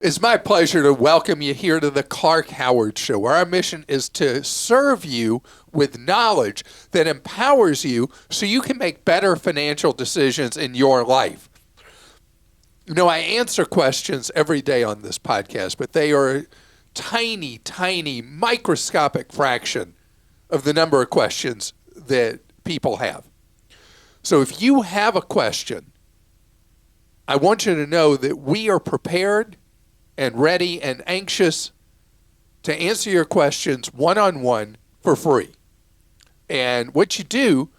It's my pleasure to welcome you here to the Clark Howard Show, where our mission is to serve you with knowledge that empowers you so you can make better financial decisions in your life. You know, I answer questions every day on this podcast, but they are a tiny, tiny, microscopic fraction of the number of questions that people have. So if you have a question, I want you to know that we are prepared and ready and anxious to answer your questions one-on-one for free. And what you do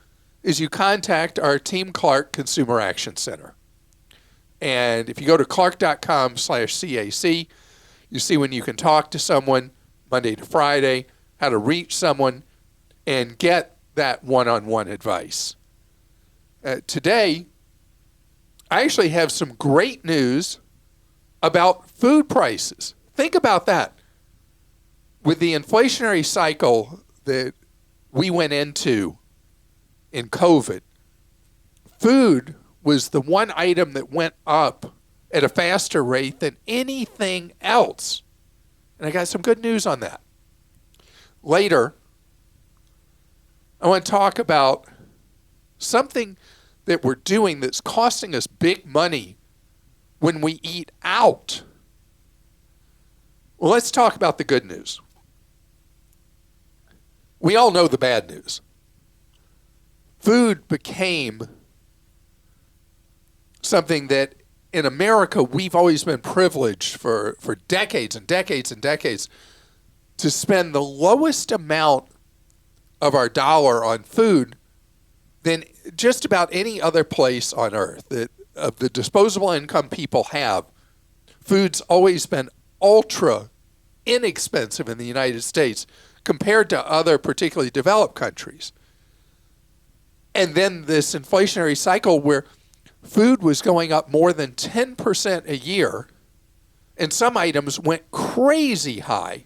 is you contact our Team Clark Consumer Action Center. And if you go to clark.com/CAC, you see when you can talk to someone Monday to Friday, how to reach someone, and get that one-on-one advice. Today, I actually have some great news about food prices. Think about that. With the inflationary cycle that we went into in COVID, food was the one item that went up at a faster rate than anything else. And I got some good news on that. Later, I want to talk about something that we're doing that's costing us big money when we eat out. Well, let's talk about the good news. We all know the bad news. Food became something that in America we've always been privileged for decades and decades and decades to spend the lowest amount of our dollar on food than just about any other place on earth. That of the disposable income people have, food's always been ultra inexpensive in the United States compared to other particularly developed countries. And then this inflationary cycle where food was going up more than 10% a year, and some items went crazy high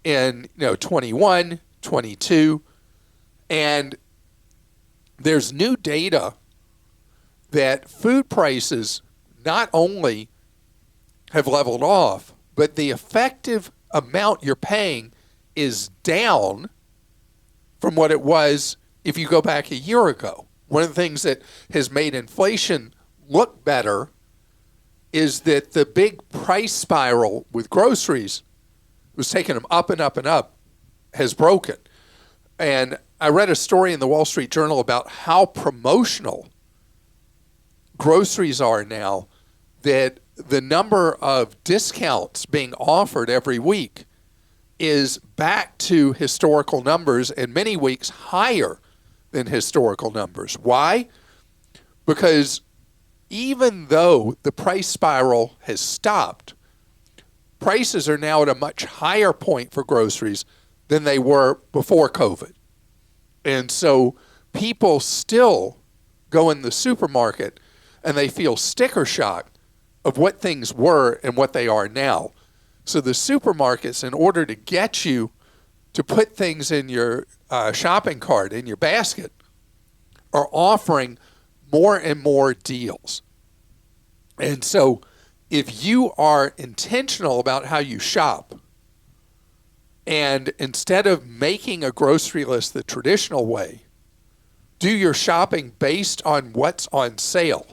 in 21, 22, and there's new data that food prices not only have leveled off, but the effective amount you're paying is down from what it was if you go back a year ago. One of the things that has made inflation look better is that the big price spiral with groceries was taking them up and up and up has broken. And I read a story in the Wall Street Journal about how promotional groceries are now, that the number of discounts being offered every week is back to historical numbers, and many weeks higher than historical numbers. Why? Because even though the price spiral has stopped, prices are now at a much higher point for groceries than they were before COVID. And so people still go in the supermarket and they feel sticker shock of what things were and what they are now. So the supermarkets, in order to get you to put things in your shopping cart, in your basket, are offering more and more deals. And so if you are intentional about how you shop, and instead of making a grocery list the traditional way, do your shopping based on what's on sale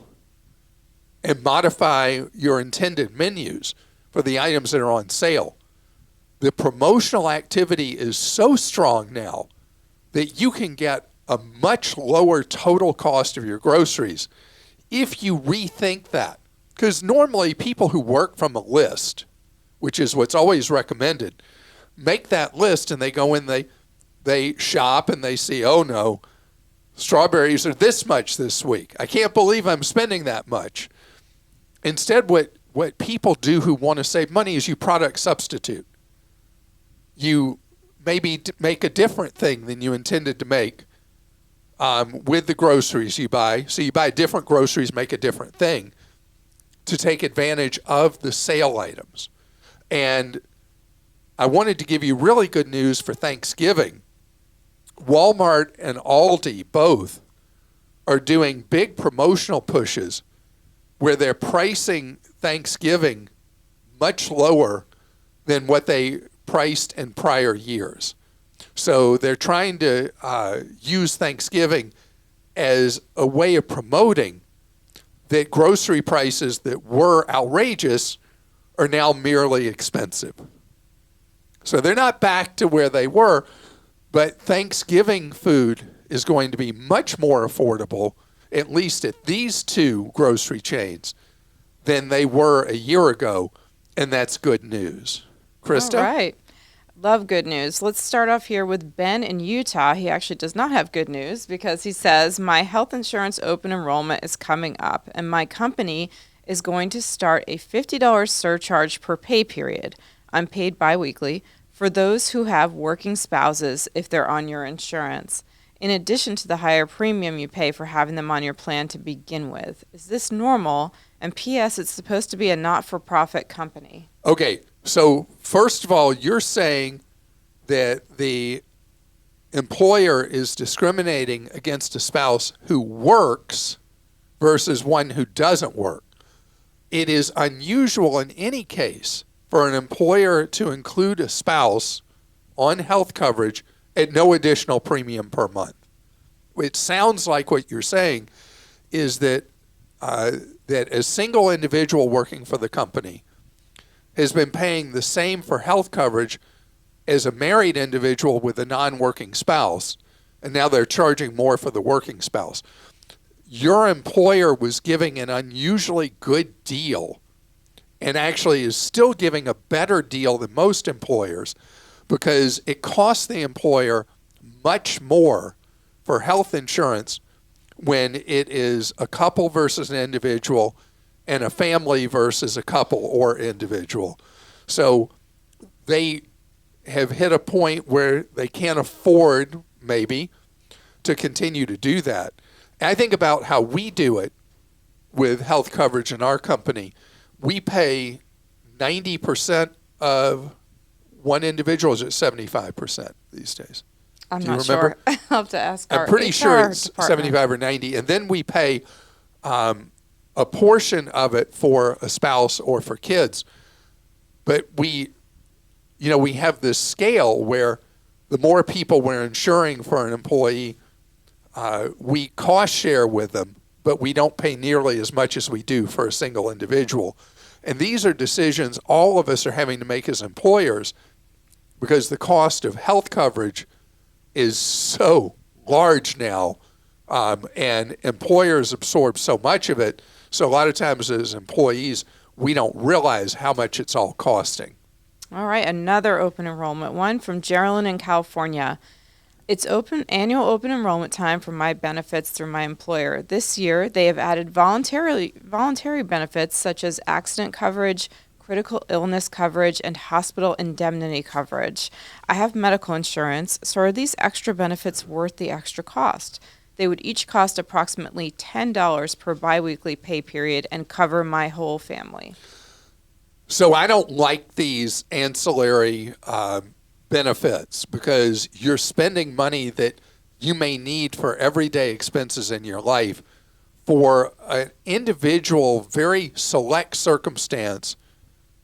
and modify your intended menus for the items that are on sale. The promotional activity is so strong now that you can get a much lower total cost of your groceries if you rethink that. Because normally people who work from a list, which is what's always recommended, make that list and they go in, they shop and they see, oh no, strawberries are this much this week. I can't believe I'm spending that much. Instead, what people do who want to save money is you product substitute. You maybe make a different thing than you intended to make with the groceries you buy. So you buy different groceries, make a different thing to take advantage of the sale items. And I wanted to give you really good news for Thanksgiving. Walmart and Aldi both are doing big promotional pushes where they're pricing Thanksgiving much lower than what they priced in prior years. So they're trying to use Thanksgiving as a way of promoting that grocery prices that were outrageous are now merely expensive. So they're not back to where they were, but Thanksgiving food is going to be much more affordable, at least at these two grocery chains, than they were a year ago, and that's good news. Christa? All right. Love good news. Let's start off here with Ben in Utah. He actually does not have good news because he says, my health insurance open enrollment is coming up, and my company is going to start a $50 surcharge per pay period. I'm paid biweekly for those who have working spouses if they're on your insurance, in addition to the higher premium you pay for having them on your plan to begin with. Is this normal? And P.S., it's supposed to be a not-for-profit company. Okay, so first of all, you're saying that the employer is discriminating against a spouse who works versus one who doesn't work. It is unusual in any case for an employer to include a spouse on health coverage at no additional premium per month. It sounds like what you're saying is that that a single individual working for the company has been paying the same for health coverage as a married individual with a non-working spouse, and now they're charging more for the working spouse. Your employer was giving an unusually good deal and actually is still giving a better deal than most employers because it costs the employer much more for health insurance when it is a couple versus an individual and a family versus a couple or individual. So they have hit a point where they can't afford, maybe, to continue to do that. And I think about how we do it with health coverage in our company. We pay 90% of one individual, is it 75% these days? I'm Do you not remember? sure. I'll have to ask our I'm pretty HR sure it's department. 75 or 90. And then we pay a portion of it for a spouse or for kids. But we have this scale where the more people we're insuring for an employee, we cost share with them, but we don't pay nearly as much as we do for a single individual. And these are decisions all of us are having to make as employers because the cost of health coverage is so large now, and employers absorb so much of it. So a lot of times as employees, we don't realize how much it's all costing. All right, another open enrollment one from Geraldine in California. It's annual open enrollment time for my benefits through my employer. This year, they have added voluntary benefits such as accident coverage, critical illness coverage, and hospital indemnity coverage. I have medical insurance, so are these extra benefits worth the extra cost? They would each cost approximately $10 per biweekly pay period and cover my whole family. So I don't like these ancillary benefits because you're spending money that you may need for everyday expenses in your life for an individual, very select circumstance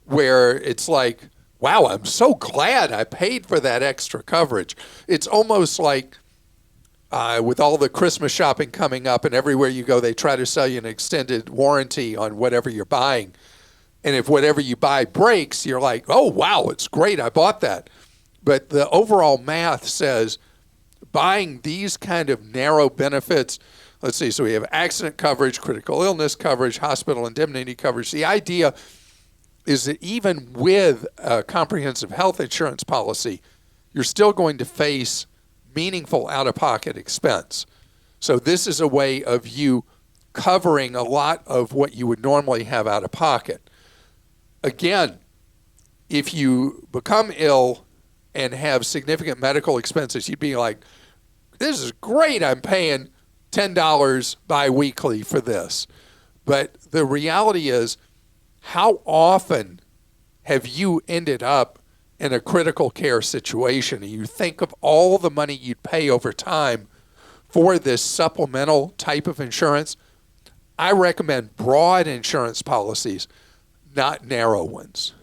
where it's like, wow, I'm so glad I paid for that extra coverage. It's almost like with all the Christmas shopping coming up and everywhere you go, they try to sell you an extended warranty on whatever you're buying. And if whatever you buy breaks, you're like, oh, wow, it's great, I bought that. But the overall math says buying these kind of narrow benefits, let's see, so we have accident coverage, critical illness coverage, hospital indemnity coverage. The idea is that even with a comprehensive health insurance policy, you're still going to face meaningful out-of-pocket expense. So this is a way of you covering a lot of what you would normally have out of pocket. Again, if you become ill and have significant medical expenses, you'd be like, this is great, I'm paying $10 biweekly for this. But the reality is, how often have you ended up in a critical care situation and you think of all the money you'd pay over time for this supplemental type of insurance? I recommend broad insurance policies, not narrow ones.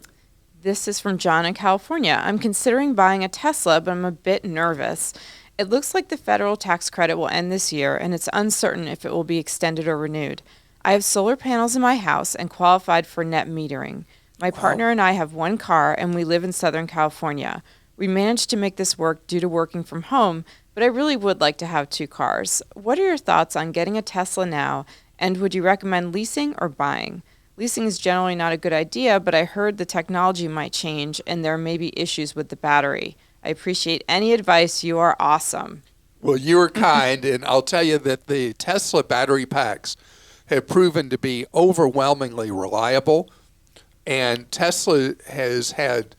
This is from John in California. I'm considering buying a Tesla, but I'm a bit nervous. It looks like the federal tax credit will end this year, and it's uncertain if it will be extended or renewed. I have solar panels in my house and qualified for net metering. My partner and I have one car, and we live in Southern California. We managed to make this work due to working from home, but I really would like to have 2 cars. What are your thoughts on getting a Tesla now, and would you recommend leasing or buying? Leasing is generally not a good idea, but I heard the technology might change and there may be issues with the battery. I appreciate any advice. You are awesome. Well, you are kind, and I'll tell you that the Tesla battery packs have proven to be overwhelmingly reliable, and Tesla has had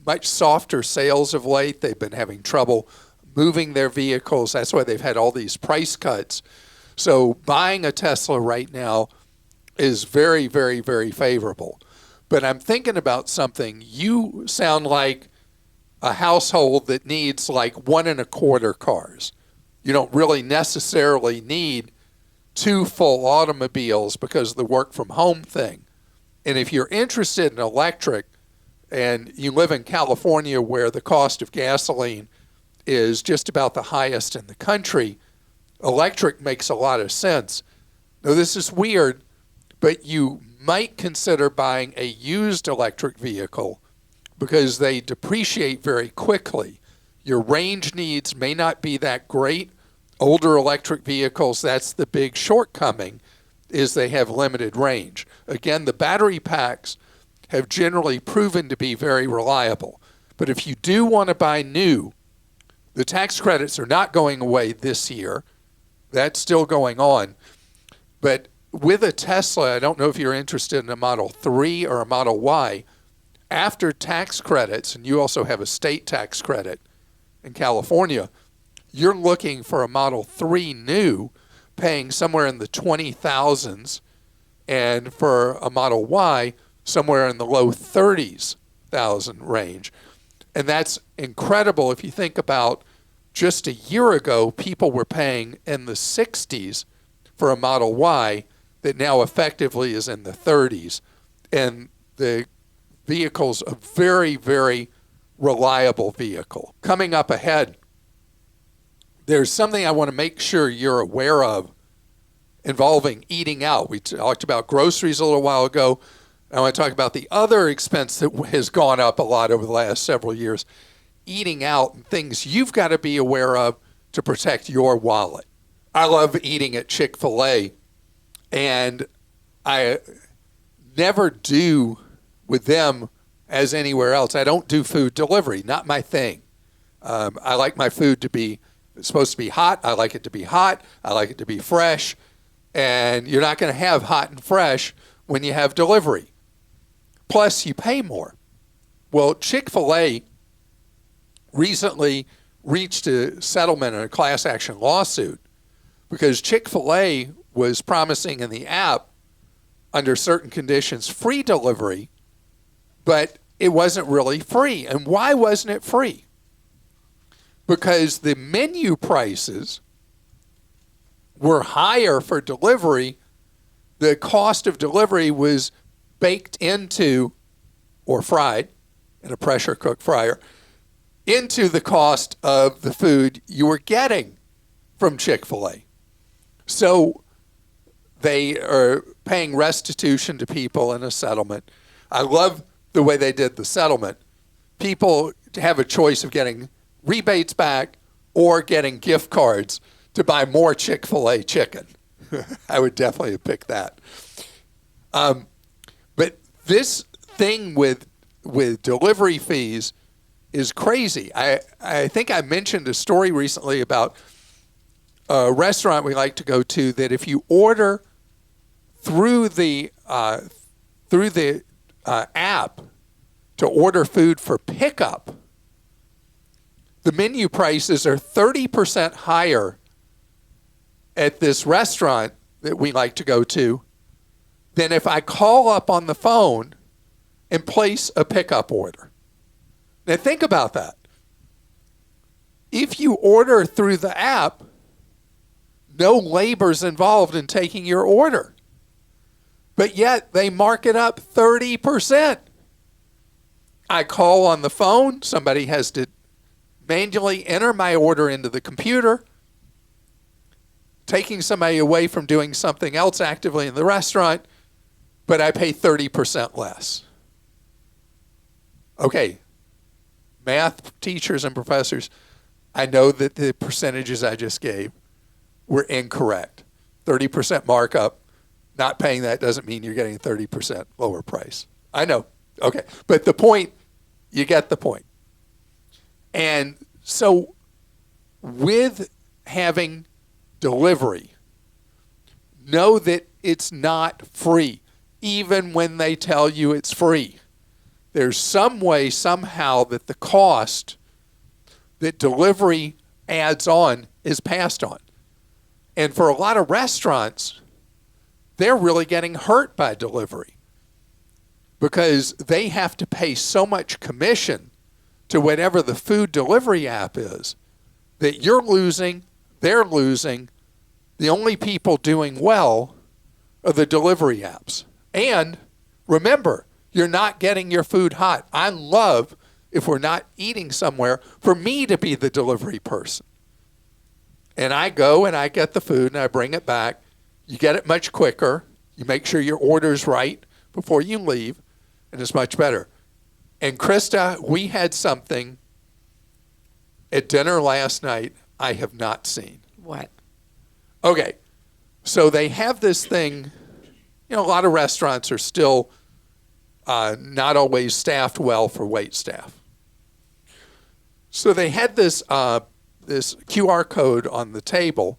much softer sales of late. They've been having trouble moving their vehicles. That's why they've had all these price cuts. So buying a Tesla right now is very, very, very favorable. But I'm thinking about something. You sound like a household that needs like 1.25 cars. You don't really necessarily need 2 full automobiles because of the work from home thing. And if you're interested in electric and you live in California where the cost of gasoline is just about the highest in the country, electric makes a lot of sense. Now, this is weird, but you might consider buying a used electric vehicle because they depreciate very quickly. Your range needs may not be that great. Older electric vehicles, that's the big shortcoming, is they have limited range. Again, the battery packs have generally proven to be very reliable. But if you do want to buy new, the tax credits are not going away this year. That's still going on. But with a Tesla, I don't know if you're interested in a Model 3 or a Model Y, after tax credits, and you also have a state tax credit in California, you're looking for a Model 3 new, paying somewhere in the 20,000s, and for a Model Y, somewhere in the low 30,000 range. And that's incredible if you think about just a year ago, people were paying in the 60s for a Model Y that now effectively is in the 30s. And the vehicle's a very, very reliable vehicle. Coming up ahead, there's something I want to make sure you're aware of involving eating out. We talked about groceries a little while ago. I want to talk about the other expense that has gone up a lot over the last several years, eating out and things you've got to be aware of to protect your wallet. I love eating at Chick-fil-A, and I never do with them as anywhere else. I don't do food delivery, not my thing. I like my food to be, it's supposed to be hot. I like it to be hot. I like it to be fresh. And you're not going to have hot and fresh when you have delivery. Plus, you pay more. Well, Chick-fil-A recently reached a settlement in a class action lawsuit because Chick-fil-A was promising in the app, under certain conditions, free delivery, but it wasn't really free. And why wasn't it free? Because the menu prices were higher for delivery. The cost of delivery was baked into, or fried in a pressure cook fryer, into the cost of the food you were getting from Chick-fil-A. So they are paying restitution to people in a settlement. I love the way they did the settlement. People have a choice of getting rebates back or getting gift cards to buy more Chick-fil-A chicken. I would definitely have picked that. But this thing with delivery fees is crazy. I think I mentioned a story recently about a restaurant we like to go to that if you order through the app to order food for pickup, the menu prices are 30% higher at this restaurant that we like to go to than if I call up on the phone and place a pickup order. Now think about that. If you order through the app, no labor's involved in taking your order. But yet they mark it up 30%. I call on the phone. Somebody has to manually enter my order into the computer, taking somebody away from doing something else actively in the restaurant, but I pay 30% less. Okay, math teachers and professors, I know that the percentages I just gave were incorrect. 30% markup, not paying that doesn't mean you're getting 30% lower price. I know. Okay, but the point, you get the point. And so with having delivery, know that it's not free, even when they tell you it's free. There's some way, somehow, that the cost that delivery adds on is passed on. And for a lot of restaurants, they're really getting hurt by delivery because they have to pay so much commission to whatever the food delivery app is that you're losing, they're losing. The only people doing well are the delivery apps. And remember, you're not getting your food hot. I love, if we're not eating somewhere, for me to be the delivery person. And I go and I get the food and I bring it back. You get it much quicker. You make sure your order's right before you leave, and it's much better. And Christa, we had something at dinner last night I have not seen. What? Okay, so they have this thing, a lot of restaurants are still not always staffed well for wait staff. So they had this this QR code on the table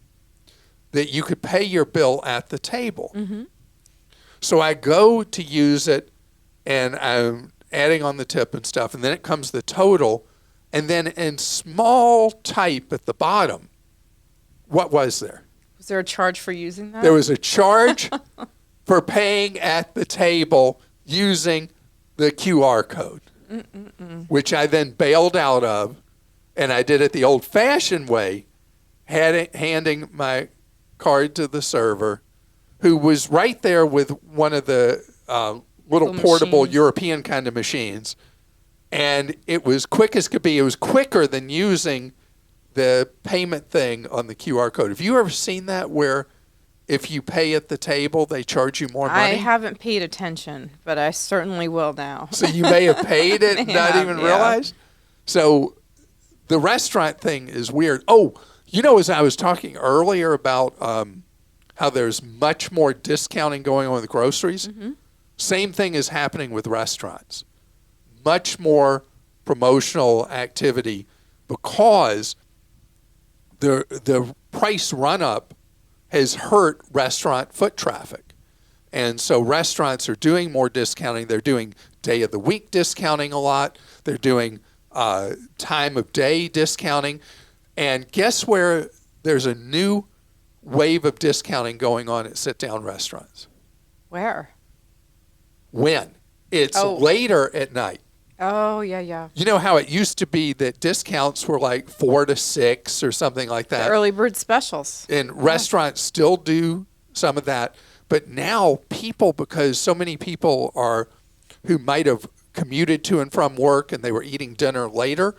that you could pay your bill at the table. Mm-hmm. So I go to use it, and I'm adding on the tip and stuff, and then it comes the total, and then in small type at the bottom, what was there? Was there a charge for using that? There was a charge for paying at the table using the QR code, which I then bailed out of, and I did it the old-fashioned way, handing my card to the server, who was right there with one of the little portable machines. European kind of machines, and it was quick as could be. It was quicker than using the payment thing on the QR code. Have you ever seen that where if you pay at the table, they charge you more money? I haven't paid attention, but I certainly will now. So you may have paid it and not even realize? So the restaurant thing is weird. Oh, as I was talking earlier about how there's much more discounting going on with groceries, same thing is happening with restaurants. Much more promotional activity because the price run-up has hurt restaurant foot traffic. And so restaurants are doing more discounting. They're doing day of the week discounting a lot. They're doing time of day discounting. And guess where there's a new wave of discounting going on at sit-down restaurants? Where? When? It's later at night. Oh, yeah. You know how it used to be that discounts were like 4 to 6 or something like that? The early bird specials. And restaurants still do some of that. But now people, because so many people who might have commuted to and from work and they were eating dinner later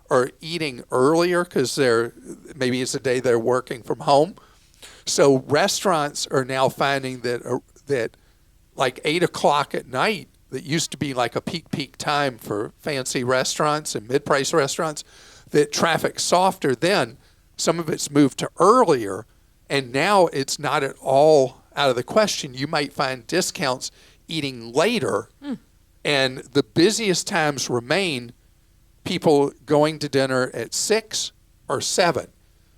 or eating earlier because maybe it's a day they're working from home. So restaurants are now finding that like 8 o'clock at night, that used to be like a peak time for fancy restaurants and mid-price restaurants, that traffic's softer then. Some of it's moved to earlier, and now it's not at all out of the question. You might find discounts eating later, and the busiest times remain people going to dinner at 6 or 7.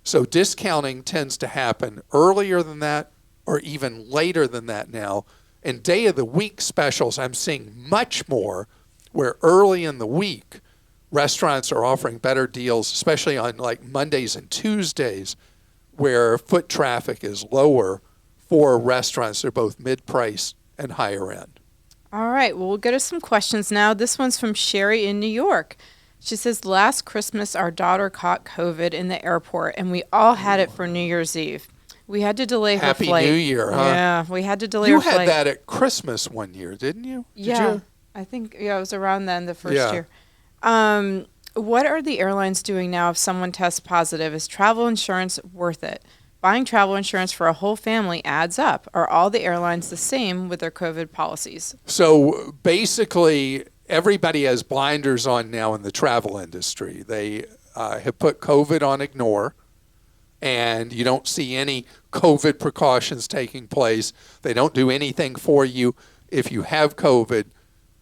So discounting tends to happen earlier than that or even later than that now. And day of the week specials, I'm seeing much more where early in the week, restaurants are offering better deals, especially on like Mondays and Tuesdays, where foot traffic is lower for restaurants that are both mid-price and higher end. All right, well, we'll go to some questions now. This one's from Sherry in New York. She says, last Christmas, our daughter caught COVID in the airport, and we all had it for New Year's Eve. We had to delay her flight. Happy New Year, huh? Yeah, we had to delay her flight. You had that at Christmas one year, didn't you? Yeah. I think, yeah, it was around then, the first Yeah. year. What are the airlines doing now if someone tests positive? Is travel insurance worth it? Buying travel insurance for a whole family adds up. Are all the airlines the same with their COVID policies? So basically, everybody has blinders on now in the travel industry. They have put COVID on ignore, and you don't see any COVID precautions taking place. They don't do anything for you if you have COVID.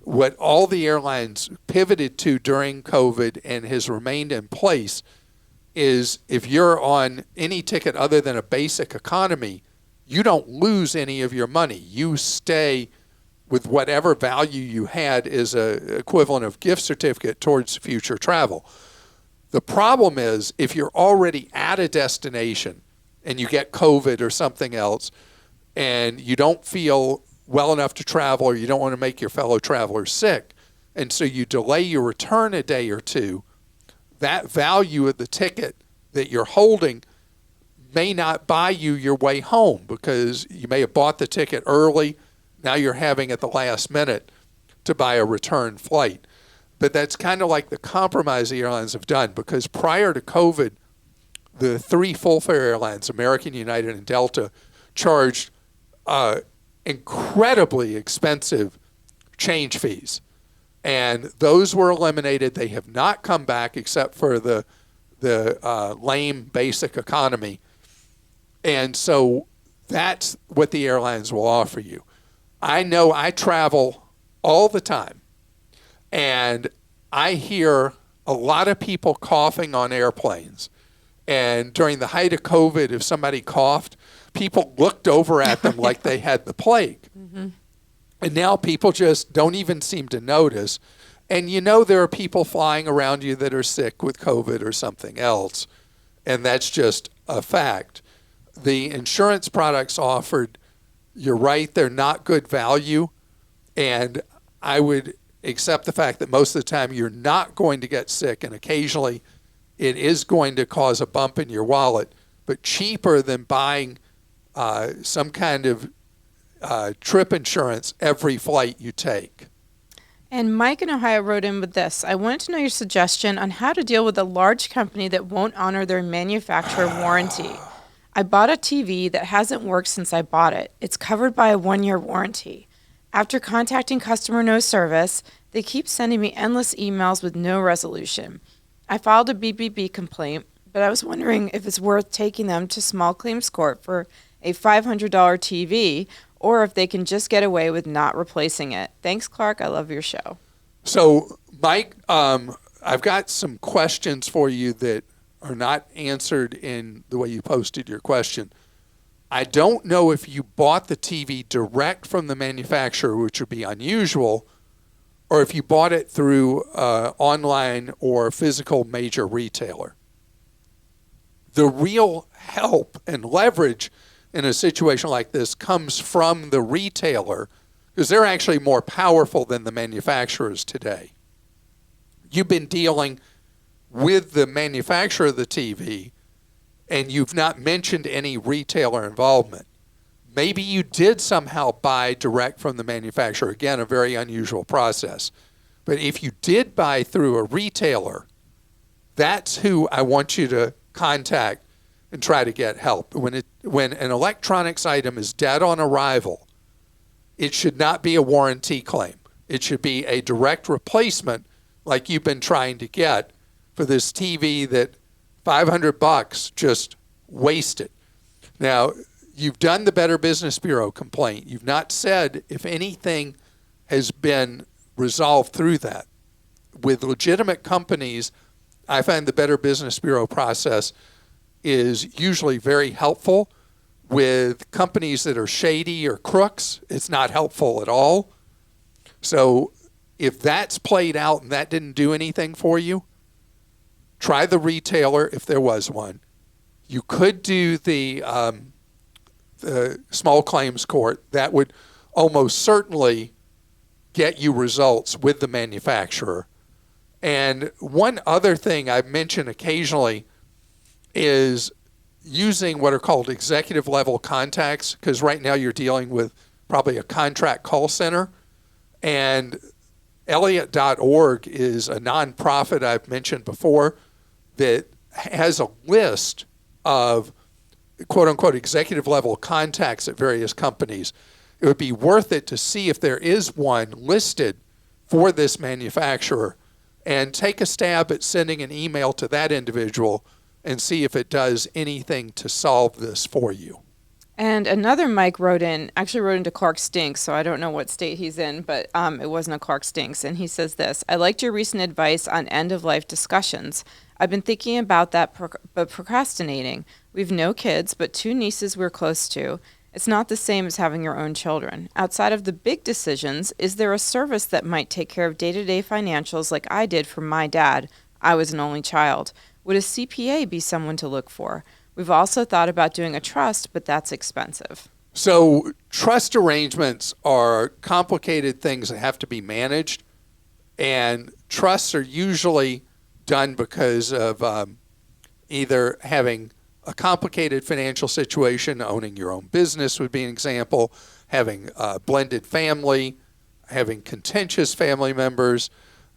What all the airlines pivoted to during COVID and has remained in place is if you're on any ticket other than a basic economy, you don't lose any of your money. You stay with whatever value you had as a equivalent of gift certificate towards future travel. The problem is if you're already at a destination and you get COVID or something else and you don't feel well enough to travel or you don't want to make your fellow travelers sick, and so you delay your return a day or two, that value of the ticket that you're holding may not buy you your way home because you may have bought the ticket early. Now you're having at the last minute to buy a return flight. But that's kind of like the compromise the airlines have done, because prior to COVID, the three full fare airlines, American, United, and Delta, charged incredibly expensive change fees. And those were eliminated. They have not come back except for the lame basic economy. And so that's what the airlines will offer you. I know I travel all the time, and I hear a lot of people coughing on airplanes. And during the height of COVID, if somebody coughed, people looked over at them like they had the plague. Mm-hmm. And now people just don't even seem to notice. And you know there are people flying around you that are sick with COVID or something else. And that's just a fact. The insurance products offered, you're right, they're not good value. And I would accept the fact that most of the time you're not going to get sick, and occasionally it is going to cause a bump in your wallet, but cheaper than buying some kind of trip insurance every flight you take. And Mike in Ohio wrote in with this. I wanted to know your suggestion on how to deal with a large company that won't honor their manufacturer warranty. I bought a TV that hasn't worked since I bought it. It's covered by a 1-year warranty. After contacting customer no service, they keep sending me endless emails with no resolution. I filed a BBB complaint, but I was wondering if it's worth taking them to small claims court for a $500 TV, or if they can just get away with not replacing it. Thanks, Clark. I love your show. So, Mike, I've got some questions for you that are not answered in the way you posted your question. I don't know if you bought the TV direct from the manufacturer, which would be unusual, or if you bought it through online or physical major retailer. The real help and leverage in a situation like this comes from the retailer, because they're actually more powerful than the manufacturers today. You've been dealing with the manufacturer of the TV, and you've not mentioned any retailer involvement. Maybe you did somehow buy direct from the manufacturer. Again, a very unusual process. But if you did buy through a retailer, that's who I want you to contact and try to get help. When an electronics item is dead on arrival, it should not be a warranty claim. It should be a direct replacement, like you've been trying to get for this TV that $500 just wasted. Now, you've done the Better Business Bureau complaint. You've not said if anything has been resolved through that. With legitimate companies, I find the Better Business Bureau process is usually very helpful. With companies that are shady or crooks, it's not helpful at all. So if that's played out and that didn't do anything for you, try the retailer if there was one. You could do the small claims court. That would almost certainly get you results with the manufacturer. And one other thing I've mentioned occasionally is using what are called executive level contacts, because right now you're dealing with probably a contract call center, and Elliott.org is a nonprofit I've mentioned before that has a list of quote-unquote executive level contacts at various companies. It would be worth it to see if there is one listed for this manufacturer and take a stab at sending an email to that individual and see if it does anything to solve this for you. And another Mike wrote into Clark Stinks, so I don't know what state he's in, but it wasn't a Clark Stinks. And he says this: I liked your recent advice on end-of-life discussions. I've been thinking about that, but procrastinating. We've no kids, but 2 nieces we're close to. It's not the same as having your own children. Outside of the big decisions, is there a service that might take care of day-to-day financials like I did for my dad? I was an only child. Would a CPA be someone to look for? We've also thought about doing a trust, but that's expensive. So trust arrangements are complicated things that have to be managed, and trusts are usually done because of either having a complicated financial situation, owning your own business would be an example, having a blended family, having contentious family members.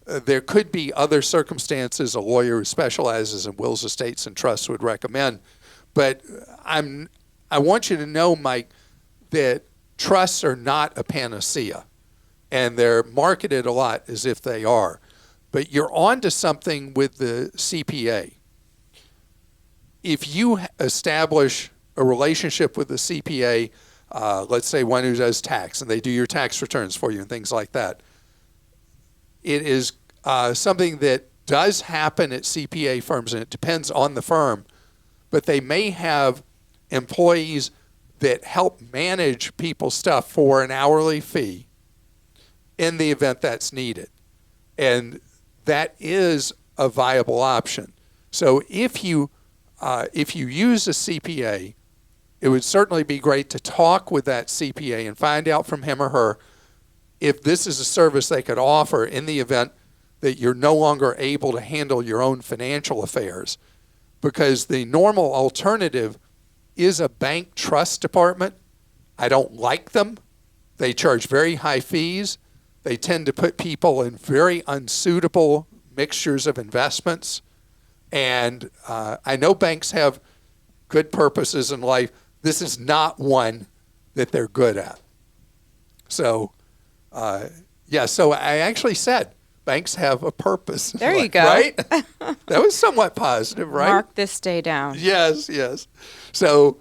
There could be other circumstances a lawyer who specializes in wills, estates, and trusts would recommend. But I want you to know, Mike, that trusts are not a panacea, and they're marketed a lot as if they are. But you're on to something with the CPA. If you establish a relationship with the CPA, let's say one who does tax, and they do your tax returns for you and things like that, it is something that does happen at CPA firms, and it depends on the firm, but they may have employees that help manage people's stuff for an hourly fee in the event that's needed. And that is a viable option. So if you use a CPA, it would certainly be great to talk with that CPA and find out from him or her if this is a service they could offer in the event that you're no longer able to handle your own financial affairs. Because the normal alternative is a bank trust department. I don't like them. They charge very high fees. They tend to put people in very unsuitable mixtures of investments. And I know banks have good purposes in life. This is not one that they're good at. So, so I actually said banks have a purpose. There you go. Right? That was somewhat positive, right? Mark this day down. Yes. So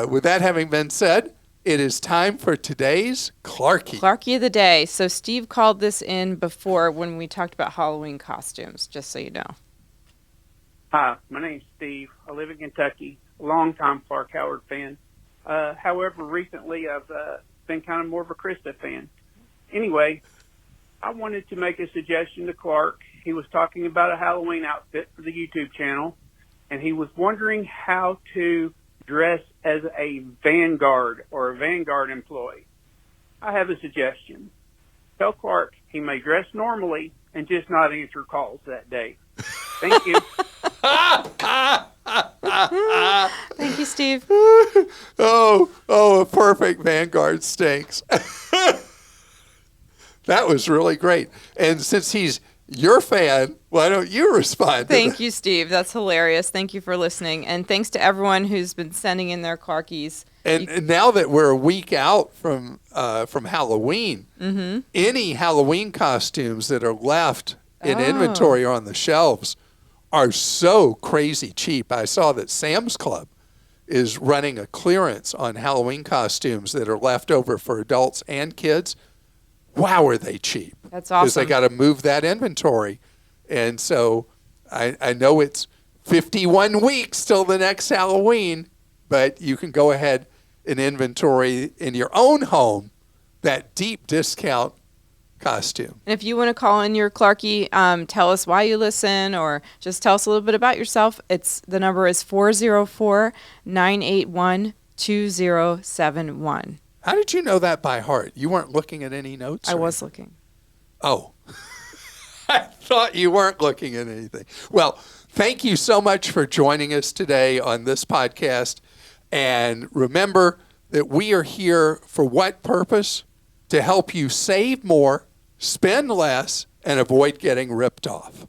with that having been said, it is time for today's Clarkie. Clarkie of the day. So Steve called this in before when we talked about Halloween costumes, just so you know. Hi, my name's Steve. I live in Kentucky, a longtime Clark Howard fan. However, recently I've been kind of more of a Christa fan. Anyway, I wanted to make a suggestion to Clark. He was talking about a Halloween outfit for the YouTube channel, and he was wondering how to dress as a Vanguard or a Vanguard employee. I have a suggestion. Tell Clark he may dress normally and just not answer calls that day. Thank you. Thank you, Steve. Oh, a perfect Vanguard stinks. That was really great. And since he's your fan, why don't you respond? Thank you, Steve. That's hilarious. Thank you for listening. And thanks to everyone who's been sending in their Clarkies. And now that we're a week out from Halloween, any Halloween costumes that are left in inventory or on the shelves are so crazy cheap. I saw that Sam's Club is running a clearance on Halloween costumes that are left over for adults and kids. Wow, are they cheap. That's awesome. Because they got to move that inventory. And so I know it's 51 weeks till the next Halloween, but you can go ahead and inventory in your own home that deep discount costume. And if you want to call in your Clarkie, tell us why you listen or just tell us a little bit about yourself. The number is 404-981-2071. How did you know that by heart? You weren't looking at any notes? I was looking. Oh. I thought you weren't looking at anything. Well, thank you so much for joining us today on this podcast. And remember that we are here for what purpose? To help you save more spend less, and avoid getting ripped off.